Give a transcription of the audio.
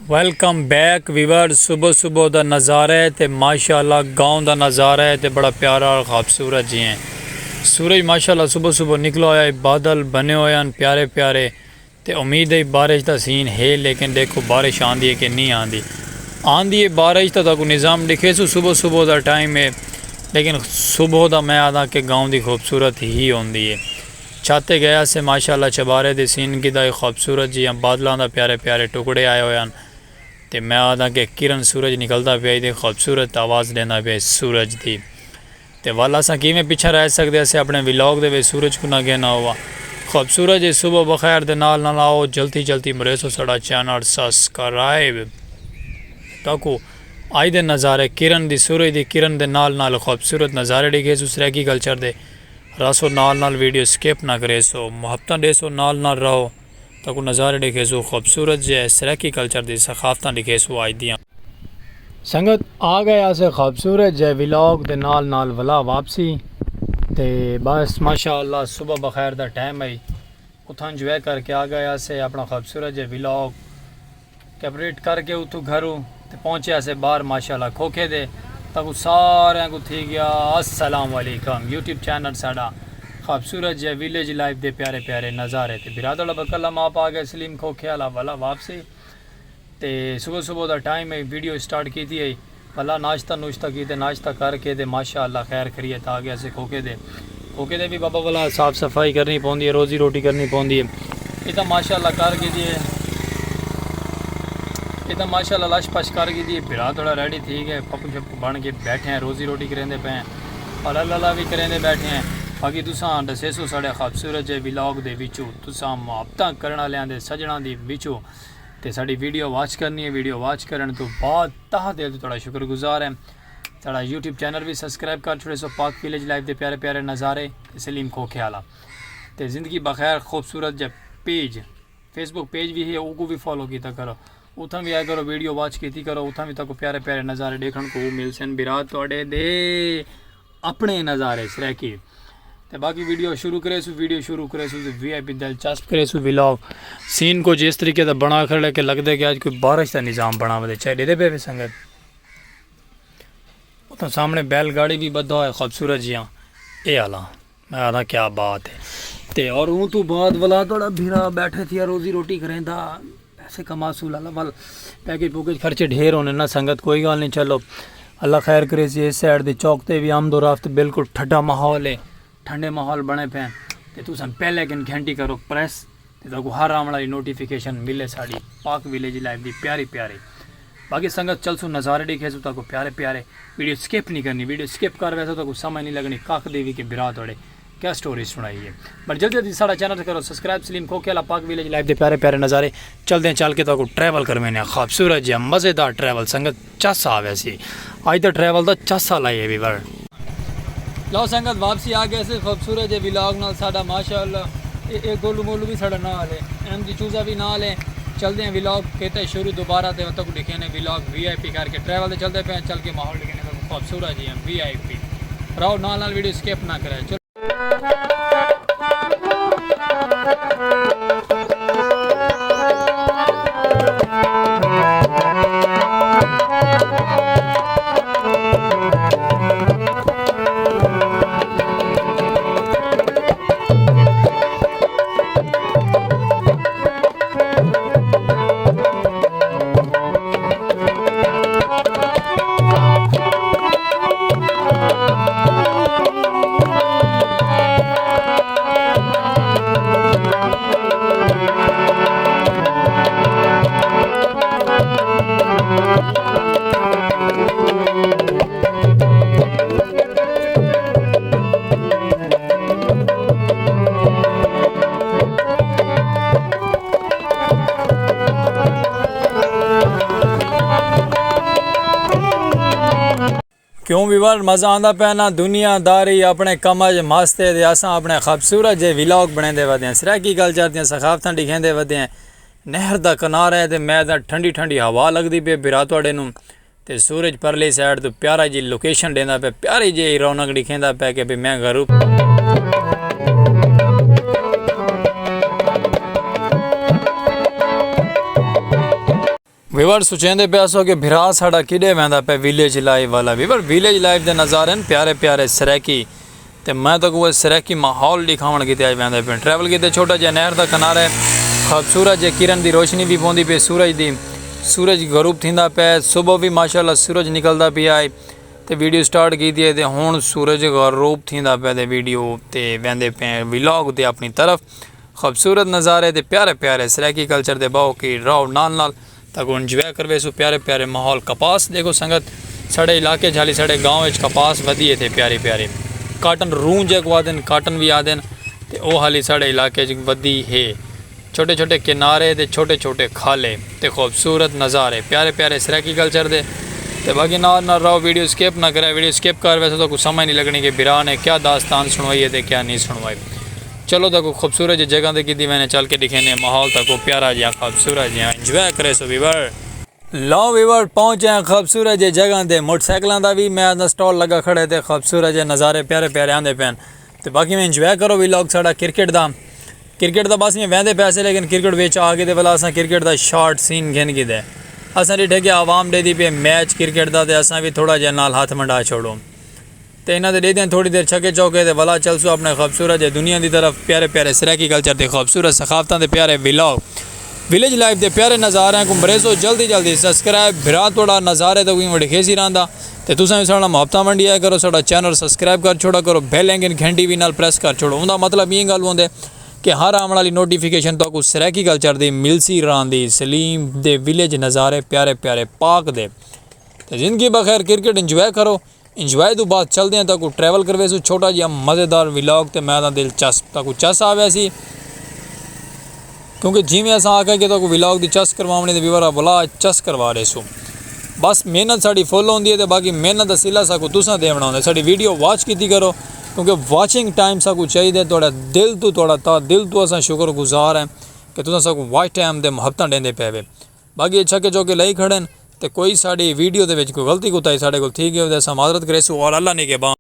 Welcome back Weaver. सुबह सुबह का नज़ारा है तो माशाल्लाह गांव का नज़ारा है तो बड़ा प्यारा और खूबसूरत जी है। सूरज माशाल्लाह सुबह सुबह निकला होया, बादल बने हुए हैं प्यारे प्यारे। तो उम्मीद है बारिश का सीन है, लेकिन देखो बारिश आँदी है कि नहीं आँदी है बारिश तो तक निज़ाम दिखे सो सुबह सुबह का टाइम है, लेकिन सुबह का मैं आदा कि गाँव की खूबसूरत ही होंदी है। छाते गया से माशाल्लाह चबारे दे सीन की खूबसूरत जी बादलों का प्यारे प्यारे टुकड़े आए हुए हैं। तो मैं आदा कि किरण सूरज निकलता पिया तो खूबसूरत आवाज़ देना पिया सूरज की। तो वाल अस किमें पिछा रह सकते अस अपने विलॉग दे सूरज को ना कहना हुआ खूबसूरत जी। सुबह बखैर दे नाल आओ जल्दी जल्दी मरेसो साड़ा चैनल सब्सक्राइब ताकू आई दे नज़ारे किरण दी सूरज दी किरण दे नाल खूबसूरत नज़ारे दिखे सो सरेकी कल्चर दे रसो नाल वीडियो स्किप ना करे सो मुहब्बत दे सो नाल रहो ताकू नज़ारे दिखे सो खूबसूरत जे सरेकी कल्चर दी सखाफत दिखे सो आज दियाँ संगत आ गया से खूबसूरत जय विलॉग दे नाल वला वापसी। तो बस माशाअल्लाह सुबह बखैर का टाइम है उतना इंजॉय करके आ गया से अपना खूबसूरत जय विलॉग कैपरेट करके उतू घरों तो पहुँचे से बाहर माशाअल्लाह खोखे दे तक सारे को थी गया अस्सलाम वालेकुम यूट्यूब चैनल साड़ा खूबसूरत जय विलेज लाइफ दे प्यारे प्यारे नज़ारे थे बिरादर बकला माप आ गए सलीम खोखे वाला वाला वापसी। तो सुबह सुबह का टाइम है वीडियो स्टार्ट की थी भला नाश्ता नुश्ता की नाश्ता करके दे माशाअल्लाह खैर खरीत आ गया से खोखे दे भी बाबा वाला साफ़ सफाई करनी पौंदी है रोज़ी रोटी करनी पौंदी है। ये तो माशाअल्लाह कर की दिए ये तो माशाअल्लाह लश पश कर की दिए बिरा थोड़ा रेडी थी गए पप्पू शप्पू बन के बैठे हैं रोज़ी रोटी करेंदे पे हैं और अल्लाह भी करेंदे बैठे हैं। बाकी तुसां दसे सो साढ़े खूबसूरत जे विलॉग दे विचों तुसां मुहब्बत करने वालियां दे सजना दी विचों तो साड़ी वीडियो वॉच करनी है। वीडियो वॉच करने तो बाद तह दिल तो थोड़ा शुक्रगुजार है। साड़ा यूट्यूब चैनल भी सबसक्राइब कर छोड़े सो पाक विलेज लाइफ दे प्यारे प्यारे नज़ारे सलीम खोखे वाला। तो ज़िंदगी बखैर खूबसूरत जब पेज फेसबुक पेज भी है वो भी फॉलो किया करो उतना भी आया करो वीडियो वॉच की करो उतना भी तक प्यारे प्यारे नज़ारे देखने को मिल सन बिरात थोड़े दे अपने नज़ारे सरेकी। तो बाकी वीडियो शुरू करे सो VIP दिलचस्प करे सो विलॉग सीन को जिस तरीके का बना कर लेके लगता है कि आज कोई बारिश का निज़ाम बना हुआ चाहे दे पे संगत तो सामने बैलगाड़ी भी बदा है खूबसूरत जियाँ ये आला मैं आदा क्या बात है। तो और ऊँ तो बाद वाला थोड़ा भीड़ा बैठे थी रोज़ी रोटी करें था पैसे कमासू लाला वाल पैकेज पुकेज खर्चे ढेर होने ना संगत कोई गल नहीं। चलो अल्लाह खैर करे इस साइड के चौक से भी आमदोरफ्त बिल्कुल ठंडा माहौल है ठंडे माहौल बने पे तो तुम पहले कि घंटी करो प्रेस तो हर आने वाली नोटिफिकेशन मिले साड़ी पाक विलेज लाइफ की प्यारी प्यारी। बाकी संगत चल सो नज़ारे दिखे सो तक प्यारे प्यारे वीडियो स्किप नहीं करनी वीडियो स्किप कर वैसे तो समझ नहीं लगनी काक देवी के बिरा थोड़े क्या स्टोरी सुनाई है। बट जल्दी जल्दी साड़ा चैनल करो सब्सक्राइब सलीम खोखे वाला पाक विलेज लाइफ के प्यारे प्यारे नज़ारे चलते हैं चल के तो ट्रैवल कर मैंने खूबसूरत जहा मज़ेदार ट्रैवल संगत चस आ वैसी अज तो ट्रैवल का चस्सा लाइए भी वर लो संगत वापसी आ गए से खूबसूरत है विलॉग नाल साड़ा माशाअल्लाह एक गोलू मोलू भी साड़ा नाल है अहमदी चूज़ा भी नाल है। चलते हैं विलॉग कहते शुरू दोबारा तो तक लिखे ने विलॉग VIP करके ट्रैवल से चलते पे चल के माहौल लिखे खूबसूरत जी हैं VIP रहो नाल वीडियो स्किप ना करें। चलो क्यों विवर मज़ा आता पे ना दुनियादारी अपने कमज मस्त है असा अपने खूबसूरत जे विलॉग बने वधे सराकी कल्चर दी सखाफत दिखेंदे वधे नहर का किनारा है तो मैं ठंडी ठंडी हवा लगती पे बिरा थोड़े तो सूरज परली साइड तो प्यारा जी लोकेशन देना पे प्यारी जी रौनक दिखेंदा पे कि भाई मैं घर वीवर सोचेंदे पे सो कि भिरा साड़ा किडे वैंदा पे विलेज लाइफ वाला वीवर विलेज लाइफ दे नज़ारे प्यारे प्यारे सरैकी ते मैं तो वो सरैकी माहौल दिखावन किते आज वैंदा पे ट्रैवल किते छोटा जिहा नहर दा किनारे खूबसूरत जे किरण दी रोशनी भी पौंदी पे सूरज गरूब थींदा पे सुबह भी माशाल्लाह सूरज निकलदा पिया है ते वीडियो स्टार्ट की है ते हुण सूरज गरूब थींदा पे ते वीडियो ते वैंदे पे व्लॉग ते अपनी तरफ खूबसूरत नज़ारे ते प्यारे प्यारे सरैकी कल्चर दे बाओ की राव नाल तक इंजॉय करवे सो प्यारे प्यारे माहौल कपास देखो संगत साढ़े इलाके झाली साढ़े गाँव कपास वधिए थे प्यारी प्यारी काटन रूं जग आदन काटन भी आदन ते ओ हाली साढ़े इलाके वधी है छोटे छोटे किनारे ते छोटे छोटे खाले ते खूबसूरत नज़ारे प्यारे प्यारे सरैकी कल्चर दे ते बाकी ना रहो वीडियो स्किप ना करे वीडियो स्किप कर वैसे तो कुछ समझ नहीं लगनी कि बिरा ने क्या दास्तान सुनवाई है ते क्या नहीं सुनवाई। चलो तक खूबसूरत जी जगह की मैंने चल के दिखेने माहौल तक वो प्यारा जिहा खूबसूरत जिहा इंजॉय करे सो वीवर लो वीवर पहुँचे हैं खूबसूरत जी जगह ते मोटरसाइकिलों का भी मैं स्टॉल लगा खड़े थे खूबसूरत जे नज़ारे प्यारे प्यारे आंदे पैन तो बाकी में इंजॉय करो व्लॉग साड़ा क्रिकेट का बस में वहदे पैसे लेकिन क्रिकेट बेच आ गए भला अस क्रिकेट का शॉर्ट सीन घिन गिदे असा डिठे कि आवाम दे दी पे मैच क्रिकेट का तो असा भी थोड़ा जहा नाल हाथ मंडा छोड़ो तो इन्हों दे दें थोड़ी देर छके चौके तो भला चलसो अपने खूबसूरत है दुनिया की तरफ प्यारे प्यारे सरैकी कल्चर के खूबसूरत सखावतों के प्यारे व्लॉग विलेज लाइफ के प्यारे नज़ारे को बरेसो जल्दी जल्दी सब्सक्राइब बिरा थोड़ा नज़ारे तो कोई वही खेसी रहा तो तुसा भी साढ़ा मुहब्बत वंडिया करो साढ़ा चैनल सब्सक्राइब कर छोड़ा करो बेल आइकन घंटी भी नाल प्रेस कर छोड़ो उनका मतलब ये गल होंगे कि हर आने वाली नोटिफिकेशन तो सरैकी कल्चर की मिलसी रही सलीम दे विलेज नज़ारे प्यारे प्यारे पाक दे तो जिंदगी बखैर क्रिकेट इंजॉय करो इंजॉय तो बाद चलते हैं तक ट्रैवल करवे सो छोटा जिहा मज़ेदार व्लॉग तो मैं दिलचस्प तक चस आवे सी क्योंकि जिमें अस आके कि व्लॉग की चस करवाने तो व्यूअर भला चस करवा रहे सो बस मेहनत साड़ी फुल होंदी है तो बाकी मेहनत का सिला साकू तुसा देना होंगे साड़ी वीडियो वॉच की करो क्योंकि वॉचिंग टाइम साकू चाहिए थोड़ा दिल तो असा शुक्रगुजार है कि तुसा साकू वॉच टाइम दे मुहब्बत देंदे पे बाकी छके चौके लाई खड़े तो कोई साड़ी वीडियो के कोई गलती कुताई साढ़े को ठीक है माजरत करे और अल्लाह नहीं के बा